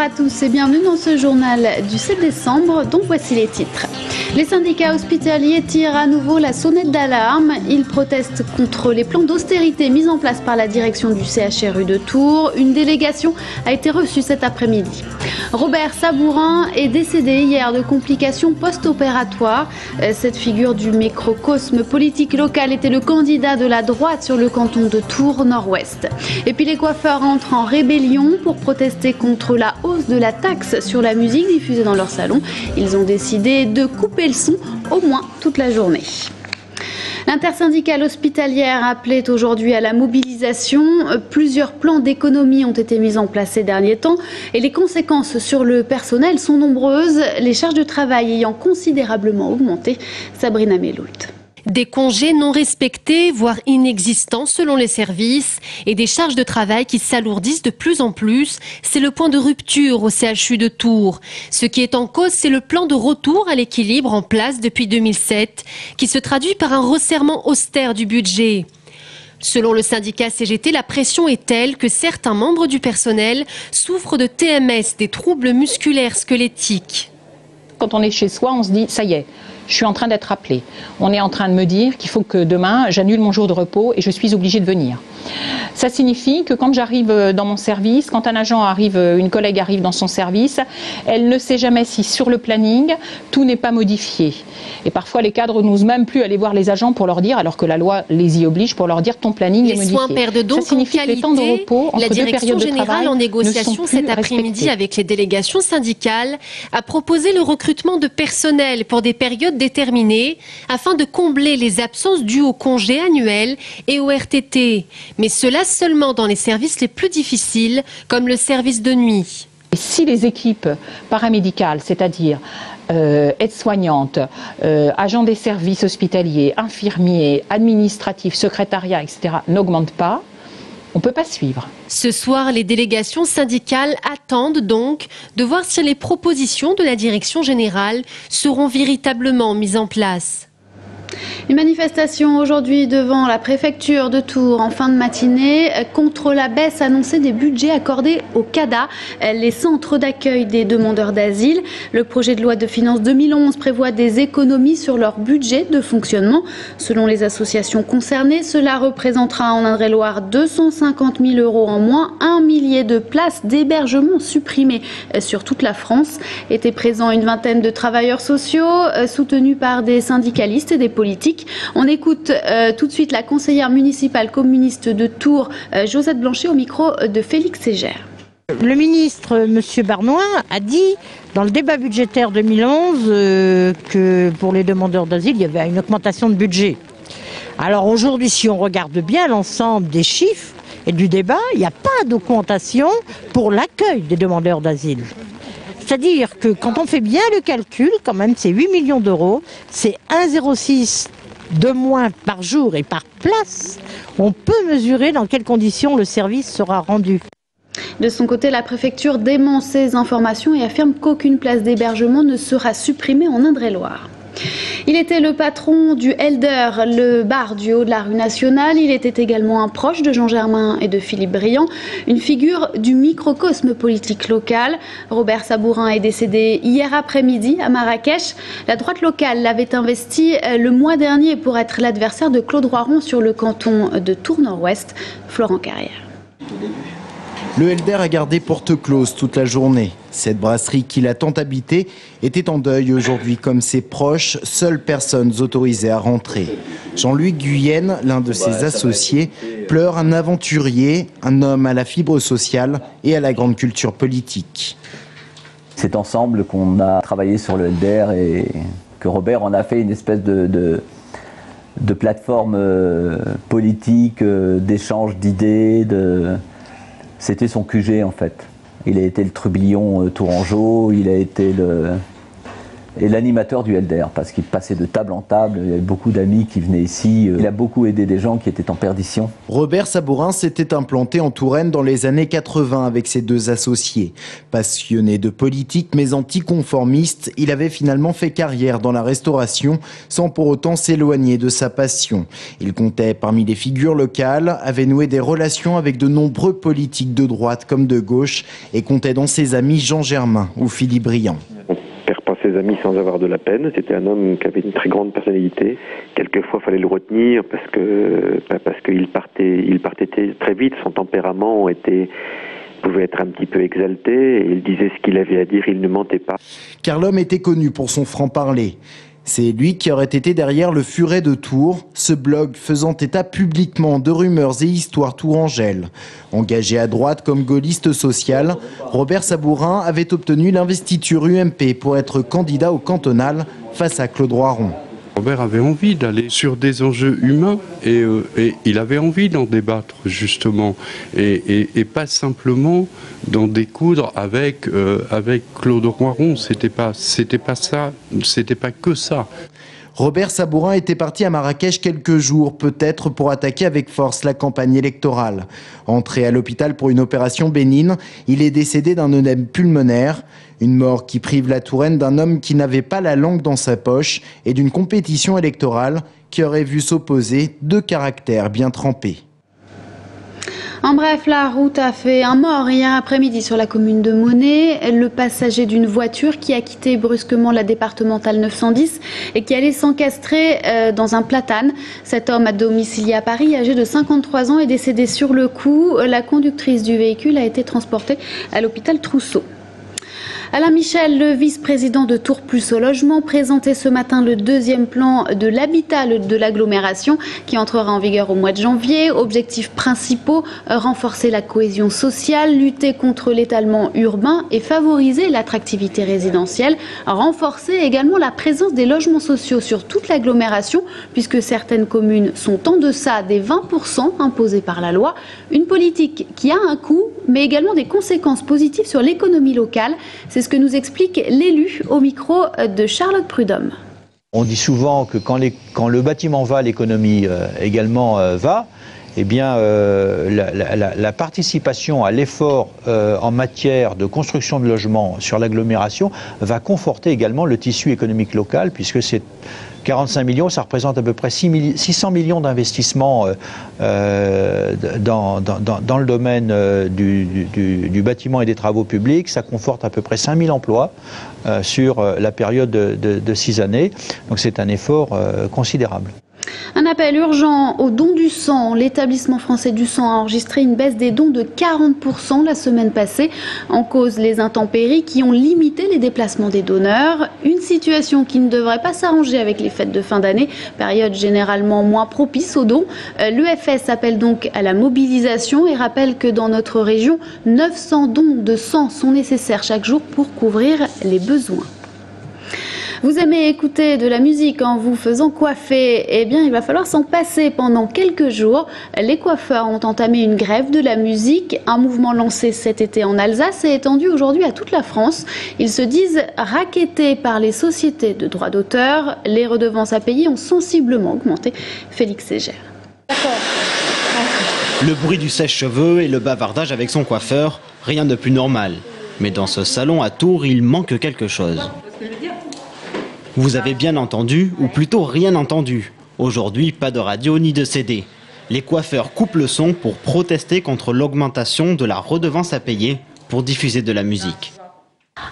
à tous et bienvenue dans ce journal du 7 décembre dont voici les titres. Les syndicats hospitaliers tirent à nouveau la sonnette d'alarme. Ils protestent contre les plans d'austérité mis en place par la direction du CHRU de Tours. Une délégation a été reçue cet après-midi. Robert Sabourin est décédé hier de complications post-opératoires. Cette figure du microcosme politique local était le candidat de la droite sur le canton de Tours Nord-Ouest. Et puis les coiffeurs entrent en rébellion pour protester contre la hausse de la taxe sur la musique diffusée dans leur salon. Ils ont décidé de couper le son au moins toute la journée. L'intersyndicale hospitalière appelait aujourd'hui à la mobilisation. Plusieurs plans d'économie ont été mis en place ces derniers temps et les conséquences sur le personnel sont nombreuses, les charges de travail ayant considérablement augmenté. Sabrina Meloult. Des congés non respectés, voire inexistants selon les services, et des charges de travail qui s'alourdissent de plus en plus. C'est le point de rupture au CHU de Tours. Ce qui est en cause, c'est le plan de retour à l'équilibre en place depuis 2007, qui se traduit par un resserrement austère du budget. Selon le syndicat CGT, la pression est telle que certains membres du personnel souffrent de TMS, des troubles musculaires squelettiques. Quand on est chez soi, on se dit « ça y est ». Je suis en train d'être appelée. On est en train de me dire qu'il faut que demain, j'annule mon jour de repos et je suis obligée de venir. Ça signifie que quand j'arrive dans mon service, quand un agent arrive, une collègue arrive dans son service, elle ne sait jamais si sur le planning, tout n'est pas modifié. Et parfois, les cadres n'osent même plus aller voir les agents pour leur dire, alors que la loi les y oblige, pour leur dire ton planning est modifié. Les soins perdent donc ça signifie en que les temps de repos entre la deux direction périodes de générale travail en négociation cet après-midi avec les délégations syndicales a proposé le recrutement de personnel pour des périodes déterminées afin de combler les absences dues aux congés annuels et au RTT. Mais cela seulement dans les services les plus difficiles, comme le service de nuit. Et si les équipes paramédicales, c'est-à-dire aides-soignantes, agents des services hospitaliers, infirmiers, administratifs, secrétariat, etc., n'augmentent pas, on ne peut pas suivre. Ce soir, les délégations syndicales attendent donc de voir si les propositions de la direction générale seront véritablement mises en place. Une manifestation aujourd'hui devant la préfecture de Tours en fin de matinée contre la baisse annoncée des budgets accordés au CADA, les centres d'accueil des demandeurs d'asile. Le projet de loi de finances 2011 prévoit des économies sur leur budget de fonctionnement. Selon les associations concernées, cela représentera en Indre-et-Loire 250 000 € en moins, 1 millier de places d'hébergement supprimées sur toute la France. Étaient présents une vingtaine de travailleurs sociaux soutenus par des syndicalistes et des politiques. On écoute tout de suite la conseillère municipale communiste de Tours, Josette Blanchet, au micro de Félix Ségère. Le ministre, M. Barnoin, a dit dans le débat budgétaire 2011 que pour les demandeurs d'asile, il y avait une augmentation de budget. Alors aujourd'hui, si on regarde bien l'ensemble des chiffres et du débat, il n'y a pas d'augmentation pour l'accueil des demandeurs d'asile. C'est-à-dire que quand on fait bien le calcul, quand même, c'est 8 millions d'euros, c'est 1,06 de moins par jour et par place. On peut mesurer dans quelles conditions le service sera rendu. De son côté, la préfecture dément ces informations et affirme qu'aucune place d'hébergement ne sera supprimée en Indre-et-Loire. Il était le patron du Helder, le bar du haut de la rue nationale. Il était également un proche de Jean Germain et de Philippe Briand, une figure du microcosme politique local. Robert Sabourin est décédé hier après-midi à Marrakech. La droite locale l'avait investi le mois dernier pour être l'adversaire de Claude Roiron sur le canton de Tours Nord-Ouest. Florent Carrière. Le Helder a gardé porte close toute la journée. Cette brasserie qu'il a tant habitée était en deuil aujourd'hui comme ses proches, seules personnes autorisées à rentrer. Jean-Louis Guyenne, l'un de ses associés, pleure un aventurier, un homme à la fibre sociale et à la grande culture politique. C'est ensemble qu'on a travaillé sur le Helder et que Robert en a fait une espèce de plateforme politique, d'échange d'idées, C'était son QG en fait. Il a été le trublion tourangeau, il a été et l'animateur du LDR, parce qu'il passait de table en table, il y avait beaucoup d'amis qui venaient ici, il a beaucoup aidé des gens qui étaient en perdition. Robert Sabourin s'était implanté en Touraine dans les années 80 avec ses deux associés. Passionné de politique mais anticonformiste, il avait finalement fait carrière dans la restauration sans pour autant s'éloigner de sa passion. Il comptait parmi les figures locales, avait noué des relations avec de nombreux politiques de droite comme de gauche et comptait dans ses amis Jean Germain ou Philippe Briand. Ses amis sans avoir de la peine. C'était un homme qui avait une très grande personnalité. Quelquefois, il fallait le retenir parce qu'il partait très vite. Son tempérament pouvait être un petit peu exalté. Et il disait ce qu'il avait à dire, il ne mentait pas. Car l'homme était connu pour son franc-parler. C'est lui qui aurait été derrière le Furet de Tours, ce blog faisant état publiquement de rumeurs et histoires tourangelles. Engagé à droite comme gaulliste social, Robert Sabourin avait obtenu l'investiture UMP pour être candidat au cantonal face à Claude Roiron. Robert avait envie d'aller sur des enjeux humains et il avait envie d'en débattre justement et pas simplement d'en découdre avec Claude Roiron. C'était pas ça, c'était pas que ça. Robert Sabourin était parti à Marrakech quelques jours, peut-être pour attaquer avec force la campagne électorale. Entré à l'hôpital pour une opération bénigne, il est décédé d'un œdème pulmonaire. Une mort qui prive la Touraine d'un homme qui n'avait pas la langue dans sa poche et d'une compétition électorale qui aurait vu s'opposer deux caractères bien trempés. En bref, la route a fait un mort hier après-midi sur la commune de Monet. Le passager d'une voiture qui a quitté brusquement la départementale 910 et qui allait s'encastrer dans un platane. Cet homme domicilié à Paris, âgé de 53 ans, est décédé sur le coup. La conductrice du véhicule a été transportée à l'hôpital Trousseau. Alain Michel, le vice-président de Tours Plus au logement, présentait ce matin le deuxième plan de l'habitat de l'agglomération qui entrera en vigueur au mois de janvier. Objectifs principaux, renforcer la cohésion sociale, lutter contre l'étalement urbain et favoriser l'attractivité résidentielle. Renforcer également la présence des logements sociaux sur toute l'agglomération puisque certaines communes sont en deçà des 20% imposés par la loi. Une politique qui a un coût mais également des conséquences positives sur l'économie locale. C'est ce que nous explique l'élu au micro de Charlotte Prudhomme. On dit souvent que quand le bâtiment va, l'économie également va. Eh bien, la participation à l'effort en matière de construction de logements sur l'agglomération va conforter également le tissu économique local, puisque c'est 45 millions, ça représente à peu près 600 millions d'investissements dans le domaine du bâtiment et des travaux publics. Ça conforte à peu près 5000 emplois sur la période de 6 années. Donc c'est un effort considérable. Un appel urgent au don du sang. L'établissement français du sang a enregistré une baisse des dons de 40% la semaine passée. En cause, les intempéries qui ont limité les déplacements des donneurs. Une situation qui ne devrait pas s'arranger avec les fêtes de fin d'année, période généralement moins propice aux dons. L'EFS appelle donc à la mobilisation et rappelle que dans notre région, 900 dons de sang sont nécessaires chaque jour pour couvrir les besoins. Vous aimez écouter de la musique en vous faisant coiffer? Eh bien, il va falloir s'en passer pendant quelques jours. Les coiffeurs ont entamé une grève de la musique, un mouvement lancé cet été en Alsace et étendu aujourd'hui à toute la France. Ils se disent rackettés par les sociétés de droits d'auteur. Les redevances à payer ont sensiblement augmenté. Félix Ségère. Le bruit du sèche-cheveux et le bavardage avec son coiffeur, rien de plus normal. Mais dans ce salon à Tours, il manque quelque chose. Vous avez bien entendu, ou plutôt rien entendu. Aujourd'hui, pas de radio ni de CD. Les coiffeurs coupent le son pour protester contre l'augmentation de la redevance à payer pour diffuser de la musique.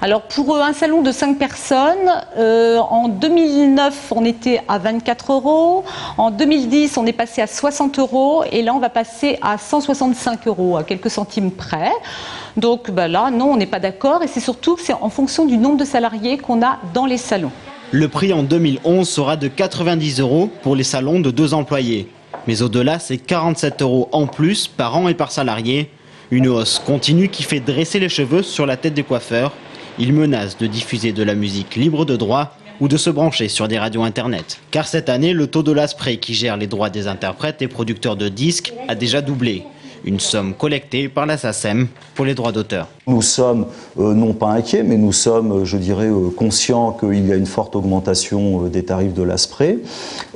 Alors pour un salon de 5 personnes, en 2009 on était à 24 €, en 2010 on est passé à 60 € et là on va passer à 165 €, à quelques centimes près. Donc là non, on n'est pas d'accord et c'est surtout que c'est en fonction du nombre de salariés qu'on a dans les salons. Le prix en 2011 sera de 90 € pour les salons de 2 employés. Mais au-delà, c'est 47 € en plus par an et par salarié. Une hausse continue qui fait dresser les cheveux sur la tête des coiffeurs. Ils menacent de diffuser de la musique libre de droit ou de se brancher sur des radios internet. Car cette année, le taux de l'ASPRE qui gère les droits des interprètes et producteurs de disques a déjà doublé. une somme collectée par la SACEM pour les droits d'auteur. Nous sommes non pas inquiets, mais nous sommes, je dirais, conscients qu'il y a une forte augmentation des tarifs de l'ASPRE.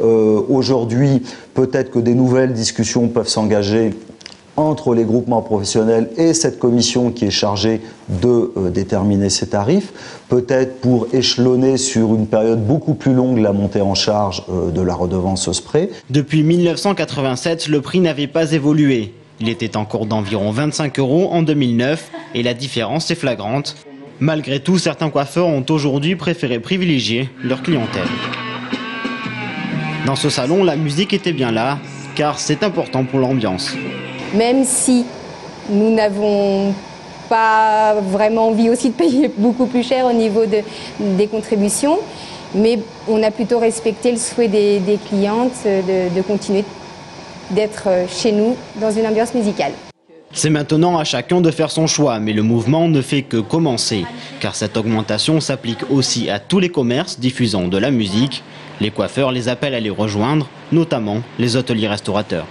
Aujourd'hui, peut-être que des nouvelles discussions peuvent s'engager entre les groupements professionnels et cette commission qui est chargée de déterminer ces tarifs, peut-être pour échelonner sur une période beaucoup plus longue la montée en charge de la redevance SPRE. Depuis 1987, le prix n'avait pas évolué. Il était en cours d'environ 25 € en 2009 et la différence est flagrante. Malgré tout, certains coiffeurs ont aujourd'hui préféré privilégier leur clientèle. Dans ce salon, la musique était bien là, car c'est important pour l'ambiance. Même si nous n'avons pas vraiment envie aussi de payer beaucoup plus cher au niveau des contributions, mais on a plutôt respecté le souhait des clientes de continuer d'être chez nous dans une ambiance musicale. C'est maintenant à chacun de faire son choix, mais le mouvement ne fait que commencer, car cette augmentation s'applique aussi à tous les commerces diffusant de la musique. Les coiffeurs les appellent à les rejoindre, notamment les hôteliers restaurateurs.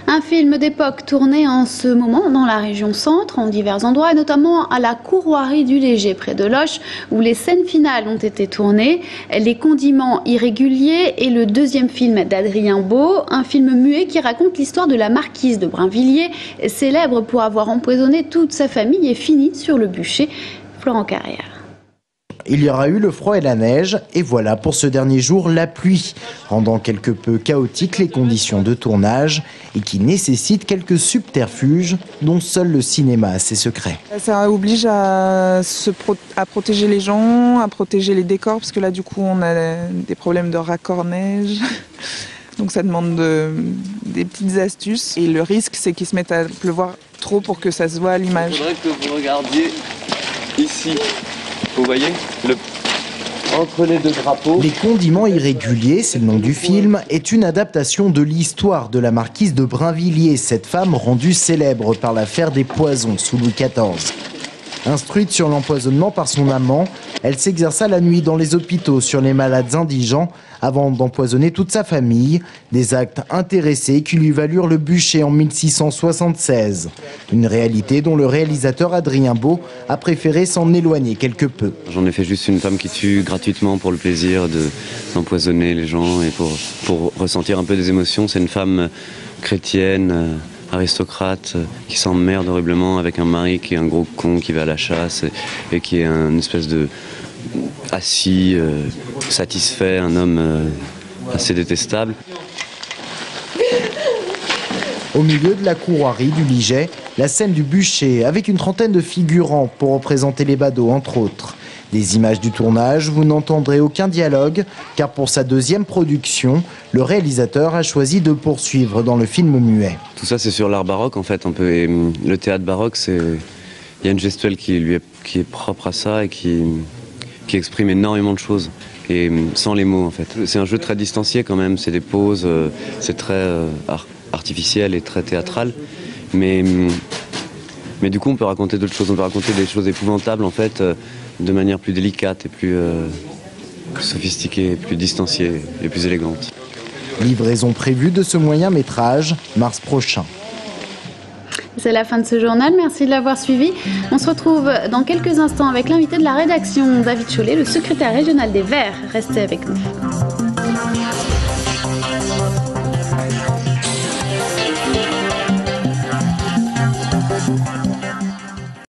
Un film d'époque tourné en ce moment dans la région centre, en divers endroits, et notamment à la Couroirie du Léger, près de Loches, où les scènes finales ont été tournées. Les condiments irréguliers et le deuxième film d'Adrien Beau, un film muet qui raconte l'histoire de la marquise de Brinvilliers, célèbre pour avoir empoisonné toute sa famille et fini sur le bûcher. Florent Carrière. Il y aura eu le froid et la neige, et voilà pour ce dernier jour la pluie, rendant quelque peu chaotiques les conditions de tournage et qui nécessitent quelques subterfuges dont seul le cinéma a ses secrets. Ça oblige à protéger les gens, à protéger les décors, parce que là du coup on a des problèmes de raccord neige. Donc ça demande des petites astuces. Et le risque c'est qu'il se mette à pleuvoir trop pour que ça se voit à l'image. Il faudrait que vous regardiez ici. Vous voyez, entre les deux drapeaux. Les condiments irréguliers, c'est le nom du film, est une adaptation de l'histoire de la marquise de Brinvilliers, cette femme rendue célèbre par l'affaire des poisons sous Louis XIV. Instruite sur l'empoisonnement par son amant, elle s'exerça la nuit dans les hôpitaux sur les malades indigents avant d'empoisonner toute sa famille. Des actes intéressés qui lui valurent le bûcher en 1676. Une réalité dont le réalisateur Adrien Beau a préféré s'en éloigner quelque peu. J'en ai fait juste une femme qui tue gratuitement pour le plaisir d'empoisonner les gens et pour ressentir un peu des émotions. C'est une femme chrétienne, aristocrate, qui s'emmerde horriblement avec un mari qui est un gros con qui va à la chasse et qui est une espèce de assis, satisfait, un homme assez détestable. Au milieu de la Couroirie du Liget, la scène du bûcher avec une trentaine de figurants pour représenter les badauds entre autres. Des images du tournage, vous n'entendrez aucun dialogue, car pour sa deuxième production, le réalisateur a choisi de poursuivre dans le film muet. Tout ça c'est sur l'art baroque en fait un peu, et le théâtre baroque il y a une gestuelle qui est propre à ça et qui exprime énormément de choses, et sans les mots en fait. C'est un jeu très distancié quand même, c'est des pauses, c'est très artificiel et très théâtral, mais du coup on peut raconter d'autres choses, on peut raconter des choses épouvantables en fait, de manière plus délicate et plus sophistiquée, plus distanciée et plus élégante. Livraison prévue de ce moyen métrage mars prochain. C'est la fin de ce journal, merci de l'avoir suivi. On se retrouve dans quelques instants avec l'invité de la rédaction, David Chollet, le secrétaire régional des Verts. Restez avec nous.